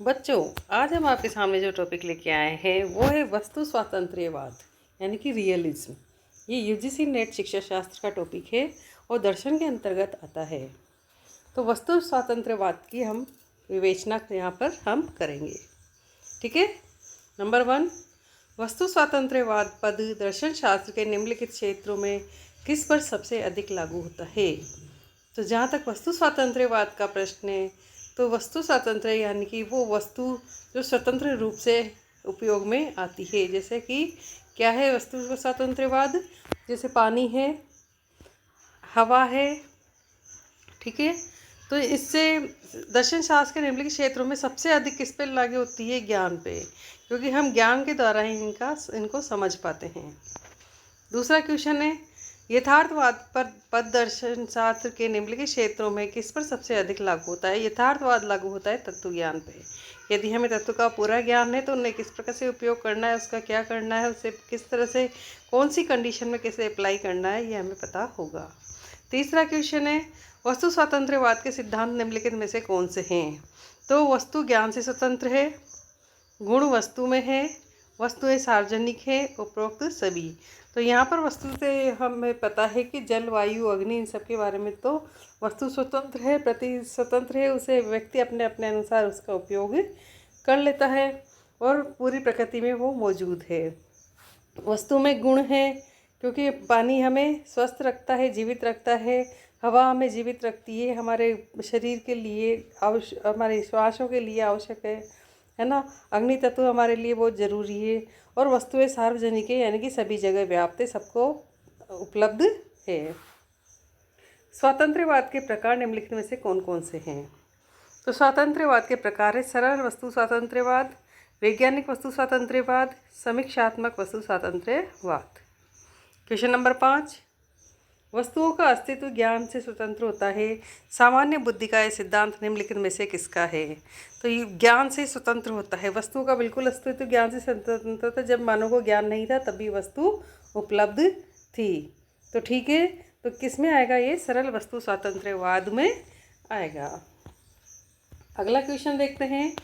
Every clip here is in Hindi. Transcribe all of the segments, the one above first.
बच्चों, आज हम आपके सामने जो टॉपिक लेके आए हैं वो है वस्तु स्वातंत्र्यवाद यानी कि रियलिज्म। ये यूजीसी नेट शिक्षा शास्त्र का टॉपिक है और दर्शन के अंतर्गत आता है। तो वस्तु स्वातंत्र्यवाद की हम विवेचना यहाँ पर हम करेंगे। ठीक है। नंबर 1, वस्तु स्वातंत्र्यवाद पद दर्शन शास्त्र के निम्नलिखित क्षेत्रों में किस पर सबसे अधिक लागू होता है। तो जहाँ तक वस्तु स्वातंत्र्यवाद का प्रश्न है, तो वस्तु स्वातंत्र्य यानी कि वो वस्तु जो स्वतंत्र रूप से उपयोग में आती है। जैसे कि क्या है वस्तु स्वातंत्र्यवाद? जैसे पानी है, हवा है। ठीक है। तो इससे दर्शन शास्त्र के निम्नलिखित क्षेत्रों में सबसे अधिक किस पे लागू होती है? ज्ञान पे, क्योंकि हम ज्ञान के द्वारा ही इनको समझ पाते हैं। दूसरा क्वेश्चन है, यथार्थवाद पर पद दर्शन शास्त्र के निम्नलिखित क्षेत्रों में किस पर सबसे अधिक लागू होता है? यथार्थवाद लागू होता है तत्व ज्ञान पे। यदि हमें तत्व का पूरा ज्ञान है तो उन्हें किस प्रकार से उपयोग करना है, उसका क्या करना है, उसे किस तरह से कौन सी कंडीशन में कैसे अप्लाई करना है, ये हमें पता होगा। तीसरा क्वेश्चन है, वस्तु स्वातंत्र्यवाद के सिद्धांत निम्नलिखित में से कौन से हैं? तो वस्तु ज्ञान से स्वतंत्र है, गुण वस्तु में है, वस्तुएं सार्वजनिक है, उपरोक्त सभी। तो यहाँ पर वस्तु से हमें पता है कि जल, वायु, अग्नि, इन सब के बारे में तो वस्तु स्वतंत्र है, प्रति स्वतंत्र है। उसे व्यक्ति अपने अपने अनुसार उसका उपयोग कर लेता है और पूरी प्रकृति में वो मौजूद है। वस्तु में गुण है, क्योंकि पानी हमें स्वस्थ रखता है, जीवित रखता है। हवा हमें जीवित रखती है, हमारे शरीर के लिए हमारे श्वासों के लिए आवश्यक है ना। अग्नि तत्व हमारे लिए बहुत ज़रूरी है। और वस्तुएं सार्वजनिक है, यानी कि सभी जगह व्याप्त है, सबको उपलब्ध है। स्वातंत्र्यवाद के प्रकार निम्नलिखित में से कौन कौन से हैं? तो स्वातंत्र्यवाद के प्रकार है सरल वस्तु स्वातंत्र्यवाद, वैज्ञानिक वस्तु स्वातंत्र्यवाद, समीक्षात्मक वस्तु स्वातंत्र्यवाद। क्वेश्चन नंबर 5, वस्तुओं का अस्तित्व ज्ञान से स्वतंत्र होता है। सामान्य बुद्धि का यह सिद्धांत निम्नलिखित में से किसका है? तो ये ज्ञान से स्वतंत्र होता है। वस्तुओं का बिल्कुल अस्तित्व ज्ञान से स्वतंत्र था। जब मानव को ज्ञान नहीं था तभी वस्तु उपलब्ध थी। तो ठीक है, तो किस में आएगा? ये सरल वस्तु स्वातंत्र्यवाद में आएगा। अगला क्वेश्चन देखते हैं,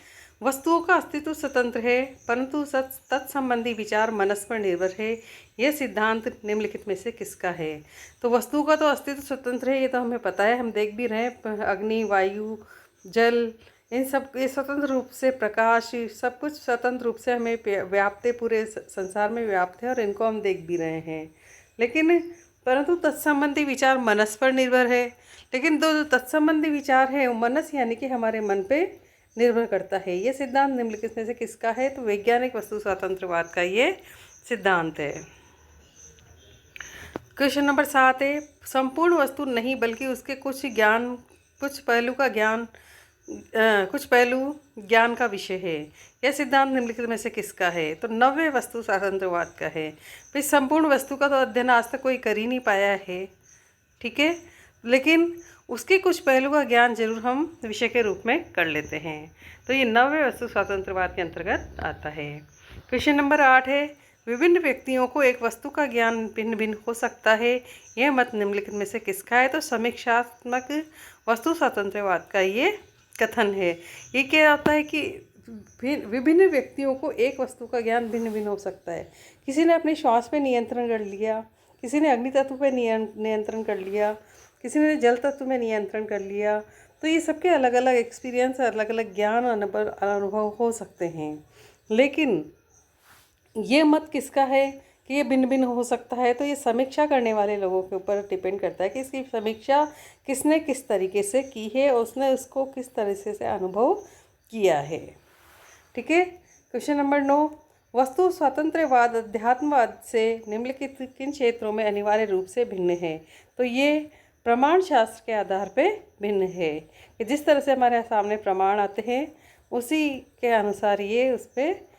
वस्तुओं का अस्तित्व स्वतंत्र है परंतु तत्संबंधी विचार मनस पर निर्भर है। यह सिद्धांत निम्नलिखित में से किसका है? तो वस्तुओं का तो अस्तित्व स्वतंत्र है, ये तो हमें पता है, हम देख भी रहे हैं। अग्नि, वायु, जल, इन सब ये स्वतंत्र रूप से, प्रकाश, सब कुछ स्वतंत्र रूप से हमें व्याप्त है, पूरे संसार में व्याप्त है और इनको हम देख भी रहे हैं। लेकिन परंतु तत्संबंधी विचार मनस पर निर्भर है। लेकिन जो तत्संबंधी विचार है वो मनस यानी कि हमारे मन पे निर्भर करता है। ये सिद्धांत निम्नलिखित में से किसका है? तो वैज्ञानिक वस्तु स्वातंत्र्यवाद का ये सिद्धांत है। क्वेश्चन नंबर 7 है, संपूर्ण वस्तु नहीं बल्कि उसके कुछ पहलू ज्ञान का विषय है। यह सिद्धांत निम्नलिखित में से किसका है? तो नव्य वस्तु स्वातंत्र्यवाद का है। फिर संपूर्ण वस्तु का तो अध्ययन आज तक कोई कर ही नहीं पाया है। ठीक है, लेकिन उसके कुछ पहलू का ज्ञान जरूर हम विषय के रूप में कर लेते हैं। तो ये नव्य वस्तु स्वातंत्र्यवाद के अंतर्गत आता है। क्वेश्चन नंबर 8 है, विभिन्न व्यक्तियों को एक वस्तु का ज्ञान भिन्न भिन्न हो सकता है। यह मत निम्नलिखित में से किसका है? तो समीक्षात्मक वस्तु स्वातंत्र्यवाद का ये कथन है। ये क्या होता है कि विभिन्न व्यक्तियों को एक वस्तु का ज्ञान भिन्न भिन्न हो सकता है। किसी ने अपने श्वास पे नियंत्रण कर लिया, किसी ने अग्नि तत्व पे नियंत्रण कर लिया, किसी ने जल तत्व में नियंत्रण कर लिया। तो ये सबके अलग अलग एक्सपीरियंस, अलग अलग ज्ञान अनुभव हो सकते हैं। लेकिन ये मत किसका है कि ये भिन्न भिन्न हो सकता है? तो ये समीक्षा करने वाले लोगों के ऊपर डिपेंड करता है कि इसकी समीक्षा किसने किस तरीके से की है, उसने उसको किस तरीके से अनुभव किया है। ठीक है। क्वेश्चन नंबर 9, वस्तु स्वातंत्र्यवाद अध्यात्मवाद से निम्नलिखित किन क्षेत्रों में अनिवार्य रूप से भिन्न है? तो ये प्रमाण शास्त्र के आधार पे भिन्न है कि जिस तरह से हमारे सामने प्रमाण आते हैं उसी के अनुसार ये उस पर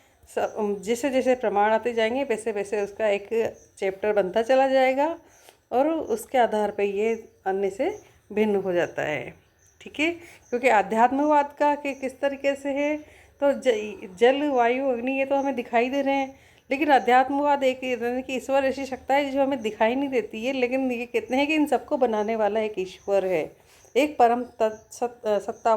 जैसे जैसे प्रमाण आते जाएंगे वैसे वैसे उसका एक चैप्टर बनता चला जाएगा और उसके आधार पे ये अन्य से भिन्न हो जाता है। ठीक है, क्योंकि आध्यात्मवाद का कि किस तरीके से है, तो जल, वायु, अग्नि ये तो हमें दिखाई दे रहे हैं। लेकिन अध्यात्मवाद एक कि ईश्वर ऐसी सत्ता है जो हमें दिखाई नहीं देती है, लेकिन ये कहते हैं कि इन सबको बनाने वाला एक ईश्वर है। एक परम सत्ता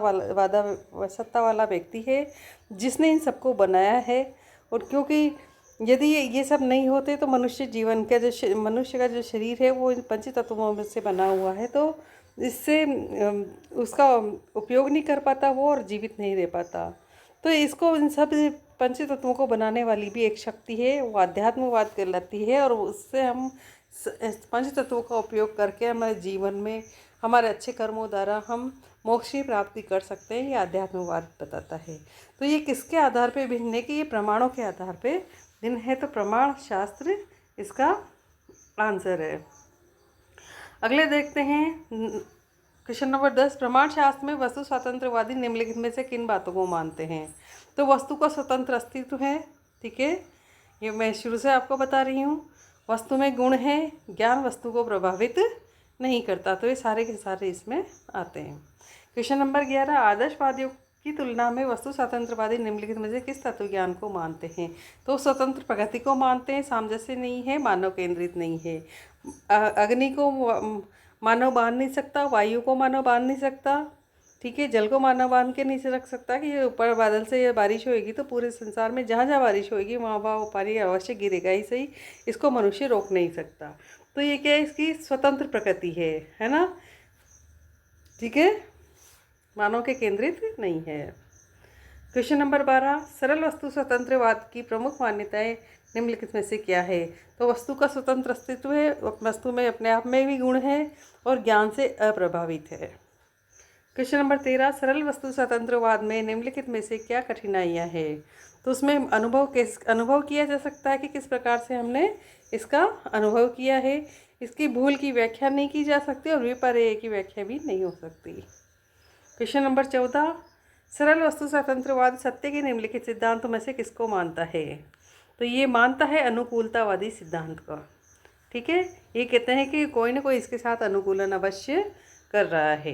वाला व्यक्ति है जिसने इन सबको बनाया है। और क्योंकि यदि ये सब नहीं होते तो मनुष्य जीवन का मनुष्य का जो शरीर है वो इन पंच तत्वों में से बना हुआ है, तो इससे उसका उपयोग नहीं कर पाता वो और जीवित नहीं रह पाता। तो इसको इन सब पंच तत्वों को बनाने वाली भी एक शक्ति है, वो अध्यात्मवाद कहलाती है। और उससे हम पंच तत्वों का उपयोग करके हमारे जीवन में हमारे अच्छे कर्मों द्वारा हम मोक्ष की प्राप्ति कर सकते हैं, ये आध्यात्मवाद बताता है। तो ये किसके आधार पे भिन्न है कि ये प्रमाणों के आधार पे भिन्न है, तो प्रमाण शास्त्र इसका आंसर है। अगले देखते हैं क्वेश्चन नंबर 10, प्रमाण शास्त्र में वस्तु स्वतंत्रवादी निम्नलिखित में से किन बातों को मानते हैं? तो वस्तु का स्वतंत्र अस्तित्व है, ठीक है, ये मैं शुरू से आपको बता रही हूँ। वस्तु में गुण है, ज्ञान वस्तु को प्रभावित नहीं करता, तो ये सारे के सारे इसमें आते हैं। क्वेश्चन नंबर 11, आदर्शवादियों की तुलना में वस्तु स्वतंत्रवादी निम्नलिखित में से किस तत्व ज्ञान को मानते हैं? तो स्वतंत्र प्रगति को मानते हैं, सामंजस्य नहीं है, मानव केंद्रित नहीं है। अग्नि को मानव बांध नहीं सकता, वायु को मानव बांध नहीं सकता, ठीक है, जल को मानव बांध के नहीं रख सकता कि ये ऊपर बादल से ये बारिश होएगी तो पूरे संसार में जहाँ जहाँ बारिश होएगी वहाँ वहाँ वो पानी अवश्य गिरेगा ही सही, इसको मनुष्य रोक नहीं सकता। तो ये क्या है, इसकी स्वतंत्र प्रकृति है ना, ठीक है, मानव के केंद्रित नहीं है। क्वेश्चन नंबर 12, सरल वस्तु स्वतंत्रवाद की प्रमुख मान्यताएं निम्नलिखित में से क्या है? तो वस्तु का स्वतंत्र अस्तित्व है, वस्तु में अपने आप में भी गुण है और ज्ञान से अप्रभावित है। क्वेश्चन नंबर 13, सरल वस्तु स्वतंत्रवाद में निम्नलिखित में से क्या कठिनाइयाँ हैं? तो उसमें अनुभव किया जा सकता है कि किस प्रकार से हमने इसका अनुभव किया है। इसकी भूल की व्याख्या नहीं की जा सकती और विपर्यय की व्याख्या भी नहीं हो सकती। क्वेश्चन नंबर 14, सरल वस्तु स्वतंत्रवाद सत्य के निम्नलिखित सिद्धांतों में से किसको मानता है? तो ये मानता है अनुकूलतावादी सिद्धांत का, ठीक है, ये कहते हैं कि कोई ना कोई इसके साथ अनुकूलन अवश्य कर रहा है।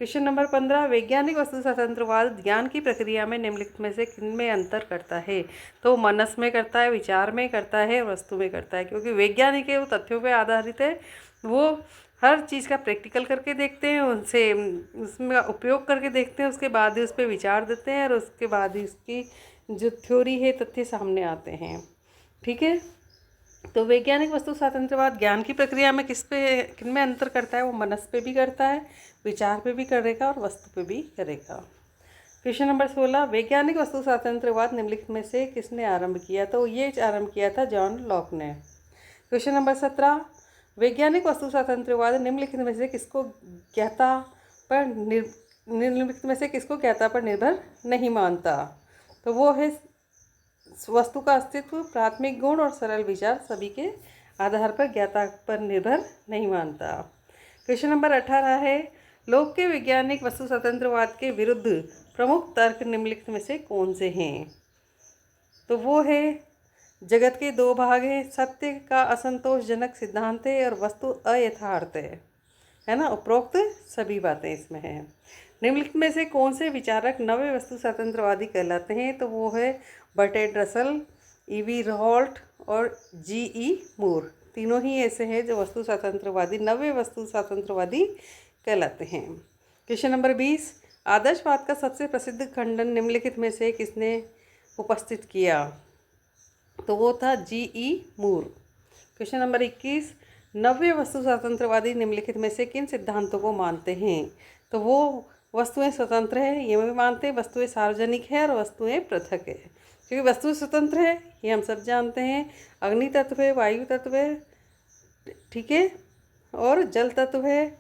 क्वेश्चन नंबर 15, वैज्ञानिक वस्तु स्वतंत्रवाद ज्ञान की प्रक्रिया में निम्नलिखित में से किन में अंतर करता है? तो मनस में करता है, विचार में करता है, वस्तु में करता है। क्योंकि वैज्ञानिक है वो तथ्यों पे आधारित है, वो हर चीज़ का प्रैक्टिकल करके देखते हैं, उनसे उसमें उपयोग करके देखते हैं, उसके बाद ही उस पर विचार देते हैं और उसके बाद ही उसकी जो थ्योरी है तथ्य सामने आते हैं, ठीक है। तो वैज्ञानिक वस्तु स्वतंत्रवाद ज्ञान की प्रक्रिया में किन में अंतर करता है? वो मनस पे भी करता है, विचार पे भी करेगा और वस्तु पे भी करेगा। क्वेश्चन नंबर 16, वैज्ञानिक वस्तु स्वतंत्रवाद निम्नलिखित में से किसने आरंभ किया? तो ये आरंभ किया था जॉन लॉक ने। क्वेश्चन नंबर 17, वैज्ञानिक वस्तु स्वतंत्रवाद निम्नलिखित में से किसको ज्ञाता पर निर्भर नहीं मानता? तो वो है वस्तु का अस्तित्व, प्राथमिक गुण और सरल विचार सभी के आधार पर ज्ञाता पर निर्भर नहीं मानता। क्वेश्चन नंबर 18 है, लोक के वैज्ञानिक वस्तु स्वतंत्रवाद के विरुद्ध प्रमुख तर्क निम्नलिखित में से कौन से हैं? तो वो है जगत के दो भाग हैं, सत्य का असंतोषजनक सिद्धांत है और वस्तु अयथार्थ है ना। उपरोक्त सभी बातें इसमें हैं। निम्नलिखित में से कौन से विचारक नवे वस्तु स्वतंत्रवादी कहलाते हैं? तो वो है बर्ट्रैंड रसल, ईवी रॉल्ट और जी.ई. मूर। तीनों ही ऐसे हैं जो वस्तु स्वतंत्रवादी नवे वस्तु स्वतंत्रवादी कहलाते हैं। क्वेश्चन नंबर 20, आदर्शवाद का सबसे प्रसिद्ध खंडन निम्नलिखित में से किसने उपस्थित किया? तो वो था जी.ई. मूर। क्वेश्चन नंबर 21, नव्य वस्तु स्वतंत्रवादी निम्नलिखित में से किन सिद्धांतों को मानते हैं? तो वो वस्तुएं स्वतंत्र है, ये भी मानते हैं, वस्तुएं सार्वजनिक है और वस्तुएं पृथक है। क्योंकि वस्तु स्वतंत्र है ये हम सब जानते हैं, अग्नि तत्व है, वायु तत्व है, ठीक है, और जल तत्व है।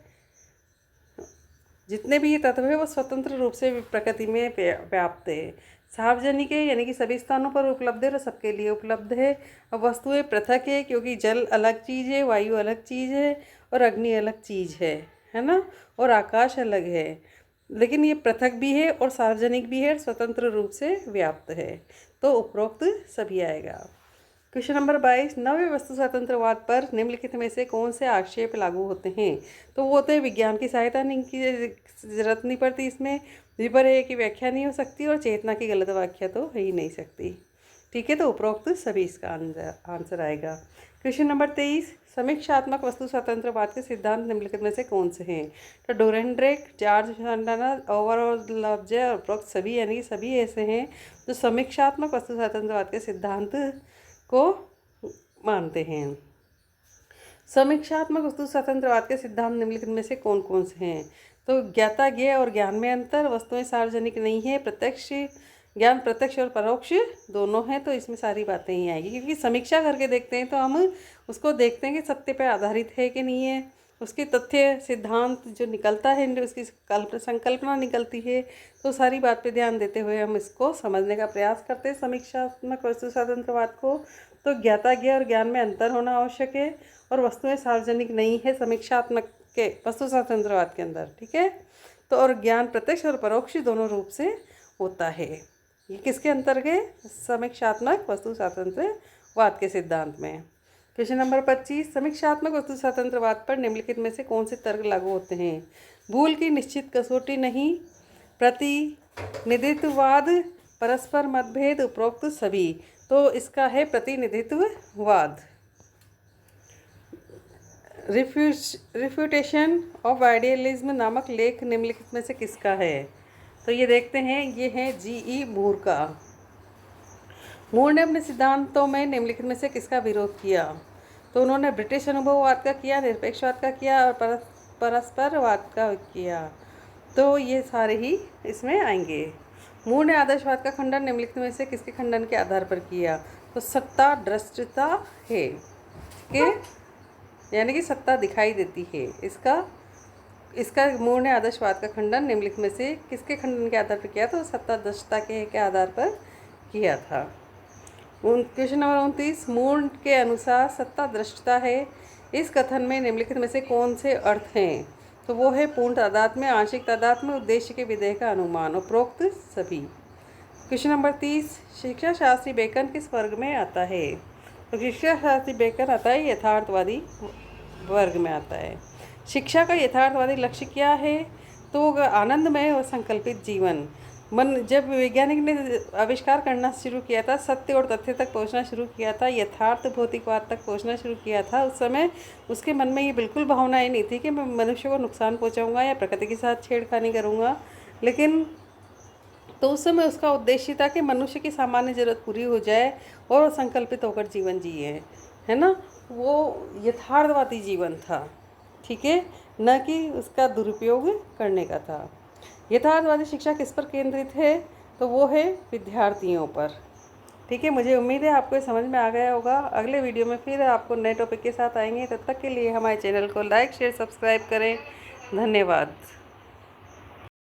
जितने भी ये तत्व है वो स्वतंत्र रूप से प्रकृति में व्याप्त है। सार्वजनिक है यानी कि सभी स्थानों पर उपलब्ध है और सबके लिए उपलब्ध है। और वस्तुएं पृथक है क्योंकि जल अलग चीज़ है, वायु अलग चीज़ है और अग्नि अलग चीज़ है ना, और आकाश अलग है। लेकिन ये पृथक भी है और सार्वजनिक भी है, स्वतंत्र रूप से व्याप्त है। तो उपरोक्त सभी आएगा। क्वेश्चन नंबर 22, नव्य वस्तु स्वतंत्रवाद पर निम्नलिखित में से कौन से आक्षेप लागू होते हैं? तो वो होते हैं विज्ञान की सहायता नहीं की जरूरत नहीं पड़ती, इसमें विपर्यय की व्याख्या नहीं हो सकती और चेतना की गलत व्याख्या तो हो ही नहीं सकती, ठीक है। तो उपरोक्त सभी इसका आंसर आएगा। क्वेश्चन नंबर 23, समीक्षात्मक वस्तु स्वतंत्रवाद के सिद्धांत निम्नलिखित में से कौन से हैं? तो डोरेंड्रेक, जॉर्ज सैंटाना, ओवरऑल लफ्जे और उपरोक्त सभी, यानी कि सभी ऐसे हैं जो समीक्षात्मक वस्तु स्वतंत्रवाद के सिद्धांत को मानते हैं। समीक्षात्मक वस्तु स्वतंत्रवाद के सिद्धांत निम्नलिखित में से कौन कौन से हैं? तो ज्ञाता ज्ञेय और ज्ञान में अंतर, वस्तुएं सार्वजनिक नहीं है, प्रत्यक्ष ज्ञान प्रत्यक्ष और परोक्ष दोनों हैं, तो इसमें सारी बातें ही आएगी, क्योंकि समीक्षा करके देखते हैं तो हम उसको देखते हैं कि सत्य पर आधारित है कि नहीं है, उसके तथ्य सिद्धांत जो निकलता है, उसकी संकल्पना निकलती है, तो सारी बात पे ध्यान देते हुए हम इसको समझने का प्रयास करते हैं समीक्षात्मक वस्तु स्वतंत्रवाद को। तो ज्ञाता ज्ञेय और ज्ञान में अंतर होना आवश्यक है, और वस्तुएं सार्वजनिक नहीं है समीक्षात्मक के वस्तु स्वतंत्रवाद के अंदर, ठीक है। तो और ज्ञान प्रत्यक्ष और परोक्ष दोनों रूप से होता है। ये किसके अंतर्गत? समीक्षात्मक वस्तु स्वतंत्रवाद के सिद्धांत में। क्वेश्चन नंबर 25, समीक्षात्मक वस्तु स्वतंत्रवाद पर निम्नलिखित में से कौन से तर्क लागू होते हैं? भूल की निश्चित कसौटी नहीं, प्रतिनिधित्ववाद, परस्पर मतभेद, उपरोक्त सभी। तो इसका है प्रतिनिधित्ववाद। रिफ्यूटेशन ऑफ आइडियलिज्म नामक लेख निम्नलिखित में से किसका है? तो ये देखते हैं, ये है जी.ई. मूर का। मूर ने अपने सिद्धांतों में निम्नलिखित में से किसका विरोध किया? तो उन्होंने ब्रिटिश अनुभववाद का किया, निरपेक्षवाद का किया और परस्परवाद का किया। तो ये सारे ही इसमें आएंगे। मूर ने आदर्शवाद का खंडन निम्नलिखित में से किसके खंडन के आधार पर किया? तो सत्ता दृष्टता है कि यानी कि सत्ता दिखाई देती है। इसका मूर ने आदर्शवाद का खंडन निम्नलिखित में से किसके खंडन के आधार पर किया? तो सत्ता दृष्टता के आधार पर किया था। क्वेश्चन नंबर 29, मूर के अनुसार सत्ता दृष्टता है, इस कथन में निम्नलिखित में से कौन से अर्थ हैं? तो वो है पूर्ण तादात्म्य, आंशिक तादात्म्य, उद्देश्य के विधेय का अनुमान, उपरोक्त सभी। क्वेश्चन नंबर 30, शिक्षा शास्त्री बेकन किस वर्ग में आता है? तो शिक्षा शास्त्री बेकन आता है यथार्थवादी वर्ग में आता है। शिक्षा का यथार्थवादी लक्ष्य क्या है? तो आनंदमय और संकल्पित जीवन। जब वैज्ञानिक ने आविष्कार करना शुरू किया था, सत्य और तथ्य तक पहुंचना शुरू किया था, यथार्थ भौतिकवाद तक पहुंचना शुरू किया था, उस समय उसके मन में ये बिल्कुल भावनाएं नहीं थी कि मैं मनुष्य को नुकसान पहुंचाऊंगा या प्रकृति के साथ छेड़खानी करूंगा। लेकिन तो उस समय उसका उद्देश्य था कि मनुष्य की सामान्य ज़रूरत पूरी हो जाए और संकल्पित होकर जीवन जिए, है ना। वो यथार्थवादी जीवन था, ठीक है, न कि उसका दुरुपयोग करने का था। यथार्थवादी शिक्षा किस पर केंद्रित है? तो वो है विद्यार्थियों पर, ठीक है। मुझे उम्मीद है आपको समझ में आ गया होगा। अगले वीडियो में फिर आपको नए टॉपिक के साथ आएंगे। तब तक के लिए हमारे चैनल को लाइक शेयर सब्सक्राइब करें। धन्यवाद।